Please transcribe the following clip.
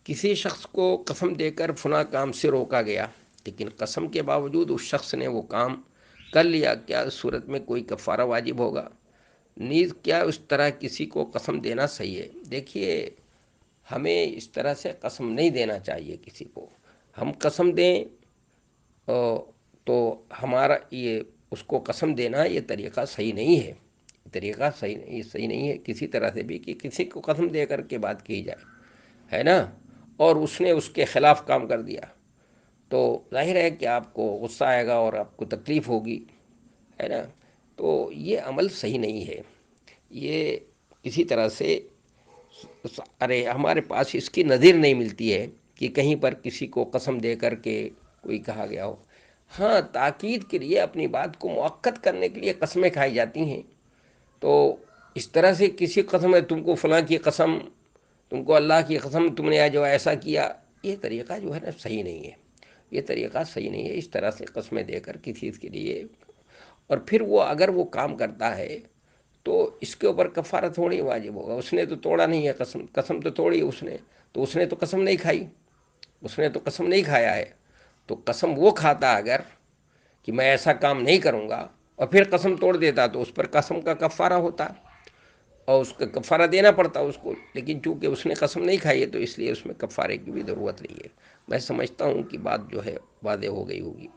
کسی شخص کو قسم دے کر فلاں کام سے روکا گیا، لیکن قسم کے باوجود اس شخص نے وہ کام کر لیا، کیا اس صورت میں کوئی کفارہ واجب ہوگا؟ نیز کیا اس طرح کسی کو قسم دینا صحیح ہے؟ دیکھیے، ہمیں اس طرح سے قسم نہیں دینا چاہیے کسی کو. ہم قسم دیں تو ہمارا یہ اس کو قسم دینا یہ طریقہ صحیح نہیں ہے. طریقہ صحیح نہیں ہے کسی طرح سے بھی کہ کسی کو قسم دے کر کے بات کی جائے، ہے نا، اور اس نے اس کے خلاف کام کر دیا تو ظاہر ہے کہ آپ کو غصہ آئے گا اور آپ کو تکلیف ہوگی، ہے نا. تو یہ عمل صحیح نہیں ہے. یہ کسی طرح سے ارے ہمارے پاس اس کی نظیر نہیں ملتی ہے کہ کہیں پر کسی کو قسم دے کر کے کوئی کہا گیا ہو. ہاں، تاکید کے لیے اپنی بات کو مؤکد کرنے کے لیے قسمیں کھائی جاتی ہیں. تو اس طرح سے کسی قسم ہے، تم کو فلاں کی قسم، تم کو اللہ کی قسم، تم نے جو ایسا کیا، یہ طریقہ جو ہے نا صحیح نہیں ہے. یہ طریقہ صحیح نہیں ہے اس طرح سے قسمیں دے کر کسی چیز کے لیے. اور پھر وہ اگر وہ کام کرتا ہے تو اس کے اوپر کفارہ تھوڑی واجب ہوگا. اس نے تو توڑا نہیں ہے قسم تو توڑی اس نے، تو اس نے تو قسم نہیں کھائی، اس نے تو قسم نہیں کھایا ہے. تو قسم وہ کھاتا اگر کہ میں ایسا کام نہیں کروں گا اور پھر قسم توڑ دیتا تو اس پر قسم کا کفارہ ہوتا اور اس کا کفارہ دینا پڑتا اس کو. لیکن چونکہ اس نے قسم نہیں کھائی ہے تو اس لیے اس میں کفارے کی بھی ضرورت نہیں ہے. میں سمجھتا ہوں کہ بات جو ہے واضح ہو گئی ہوگی.